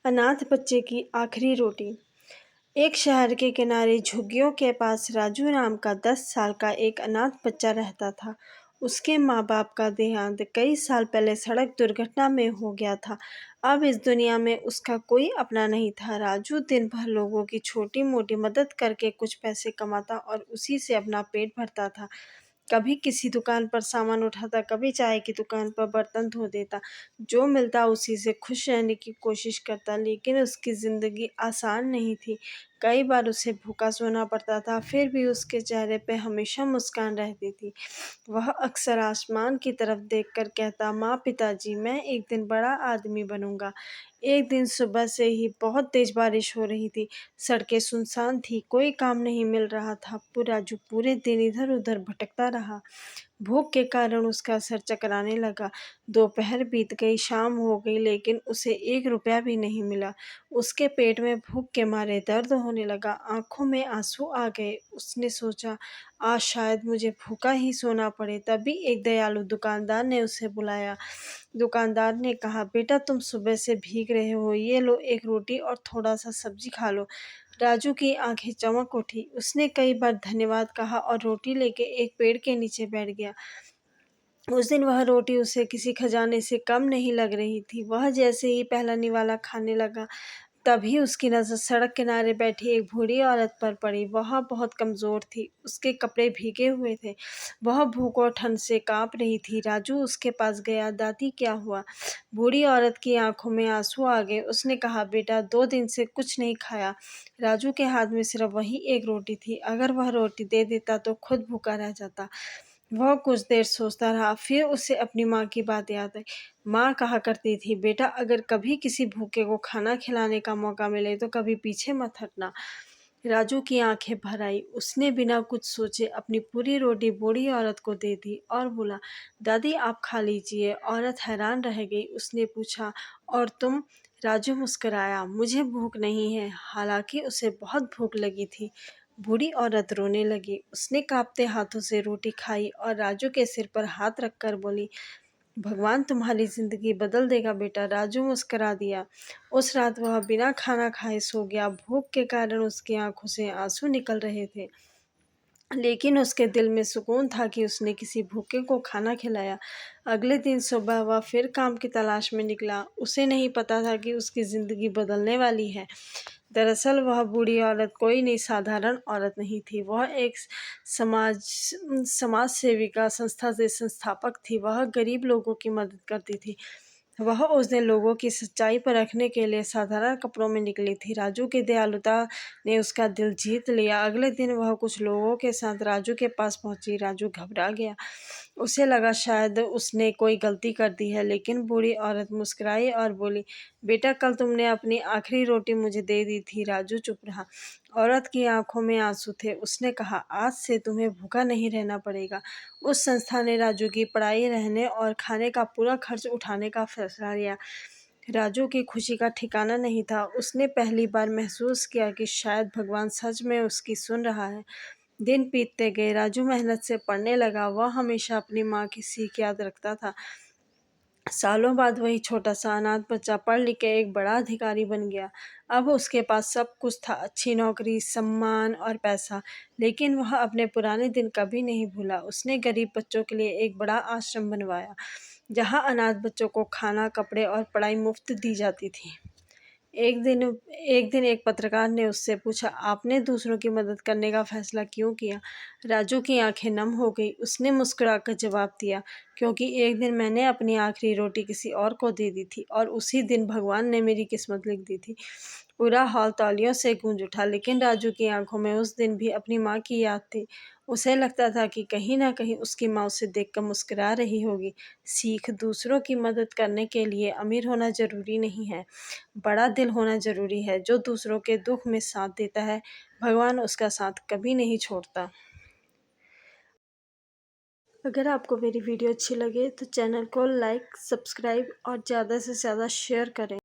अनाथ बच्चे की आखिरी रोटी। एक शहर के किनारे झुग्गियों के पास राजू नाम का 10 साल का एक अनाथ बच्चा रहता था। उसके माँ बाप का देहांत कई साल पहले सड़क दुर्घटना में हो गया था। अब इस दुनिया में उसका कोई अपना नहीं था। राजू दिन भर लोगों की छोटी मोटी मदद करके कुछ पैसे कमाता और उसी से अपना पेट भरता था। कभी किसी दुकान पर सामान उठाता, कभी चाय की दुकान पर बर्तन धो देता। जो मिलता उसी से खुश रहने की कोशिश करता, लेकिन उसकी ज़िंदगी आसान नहीं थी। कई बार उसे भूखा सोना पड़ता था, फिर भी उसके चेहरे पे हमेशा मुस्कान रहती थी। वह अक्सर आसमान की तरफ देखकर कहता, माँ, पिताजी, मैं एक दिन बड़ा आदमी बनूंगा। एक दिन सुबह से ही बहुत तेज बारिश हो रही थी। सड़कें सुनसान थी, कोई काम नहीं मिल रहा था। राजू पूरे दिन इधर उधर भटकता रहा। भूख के कारण उसका सर चकराने लगा। दोपहर बीत गई, शाम हो गई, लेकिन उसे 1 रुपया भी नहीं मिला। उसके पेट में भूख के मारे दर्द होने लगा, आंखों में आंसू आ गए। उसने सोचा, आज शायद मुझे भूखा ही सोना पड़े। तभी एक दयालु दुकानदार ने उसे बुलाया। दुकानदार ने कहा, बेटा, तुम सुबह से भीग रहे हो, ये लो, एक रोटी और थोड़ा सा सब्जी खा लो। राजू की आंखें चमक उठी। उसने कई बार धन्यवाद कहा और रोटी लेके एक पेड़ के नीचे बैठ गया। उस दिन वह रोटी उसे किसी खजाने से कम नहीं लग रही थी। वह जैसे ही पहला निवाला खाने लगा, तभी उसकी नज़र सड़क किनारे बैठी एक बूढ़ी औरत पर पड़ी। वह बहुत कमज़ोर थी, उसके कपड़े भीगे हुए थे। वह भूख और ठंड से काँप रही थी। राजू उसके पास गया। दादी, क्या हुआ? बूढ़ी औरत की आंखों में आंसू आ गए। उसने कहा, बेटा, 2 दिन से कुछ नहीं खाया। राजू के हाथ में सिर्फ वही एक रोटी थी। अगर वह रोटी दे देता तो खुद भूखा रह जाता। वह कुछ देर सोचता रहा, फिर उसे अपनी माँ की बात याद आई। माँ कहा करती थी, बेटा, अगर कभी किसी भूखे को खाना खिलाने का मौका मिले तो कभी पीछे मत हटना। राजू की आंखें भर आई। उसने बिना कुछ सोचे अपनी पूरी रोटी बूढ़ी औरत को दे दी और बोला, दादी, आप खा लीजिए। औरत हैरान रह गई। उसने पूछा, और तुम? राजू मुस्कुराया, मुझे भूख नहीं है। हालांकि उसे बहुत भूख लगी थी। बूढ़ी औरत रोने लगी। उसने कांपते हाथों से रोटी खाई और राजू के सिर पर हाथ रखकर बोली, भगवान तुम्हारी जिंदगी बदल देगा बेटा। राजू मुस्करा दिया। उस रात वह बिना खाना खाए सो गया। भूख के कारण उसकी आंखों से आंसू निकल रहे थे, लेकिन उसके दिल में सुकून था कि उसने किसी भूखे को खाना खिलाया। अगले दिन सुबह वह फिर काम की तलाश में निकला। उसे नहीं पता था कि उसकी ज़िंदगी बदलने वाली है। दरअसल वह बूढ़ी औरत कोई नहीं साधारण औरत नहीं थी। वह एक समाज समाज सेविका संस्था से संस्थापक थी। वह गरीब लोगों की मदद करती थी। वह उस दिन लोगों की सच्चाई परखने के लिए साधारण कपड़ों में निकली थी। राजू की दयालुता ने उसका दिल जीत लिया। अगले दिन वह कुछ लोगों के साथ राजू के पास पहुंची। राजू घबरा गया। उसे लगा शायद उसने कोई गलती कर दी है, लेकिन बूढ़ी औरत मुस्कुराई और बोली, बेटा, कल तुमने अपनी आखिरी रोटी मुझे दे दी थी। राजू चुप रहा। औरत की आंखों में आंसू थे। उसने कहा, आज से तुम्हें भूखा नहीं रहना पड़ेगा। उस संस्था ने राजू की पढ़ाई, रहने और खाने का पूरा खर्च उठाने का फैसला लिया। राजू की खुशी का ठिकाना नहीं था। उसने पहली बार महसूस किया कि शायद भगवान सच में उसकी सुन रहा है। दिन बीतते गए। राजू मेहनत से पढ़ने लगा। वह हमेशा अपनी माँ की सीख याद रखता था। सालों बाद वही छोटा सा अनाथ बच्चा पढ़ लिख के एक बड़ा अधिकारी बन गया। अब उसके पास सब कुछ था, अच्छी नौकरी, सम्मान और पैसा। लेकिन वह अपने पुराने दिन कभी नहीं भूला। उसने गरीब बच्चों के लिए एक बड़ा आश्रम बनवाया, जहाँ अनाथ बच्चों को खाना, कपड़े और पढ़ाई मुफ्त दी जाती थी। एक दिन एक पत्रकार ने उससे पूछा, आपने दूसरों की मदद करने का फैसला क्यों किया? राजू की आंखें नम हो गई। उसने मुस्कुराकर जवाब दिया, क्योंकि एक दिन मैंने अपनी आखिरी रोटी किसी और को दे दी थी और उसी दिन भगवान ने मेरी किस्मत लिख दी थी। पूरा हॉल तालियों से गूंज उठा, लेकिन राजू की आंखों में उस दिन भी अपनी माँ की याद थी। उसे लगता था कि कहीं ना कहीं उसकी माँ उसे देखकर मुस्कुरा रही होगी। सीख: दूसरों की मदद करने के लिए अमीर होना जरूरी नहीं है, बड़ा दिल होना ज़रूरी है। जो दूसरों के दुख में साथ देता है, भगवान उसका साथ कभी नहीं छोड़ता। अगर आपको मेरी वीडियो अच्छी लगे तो चैनल को लाइक, सब्सक्राइब और ज़्यादा से ज़्यादा शेयर करें।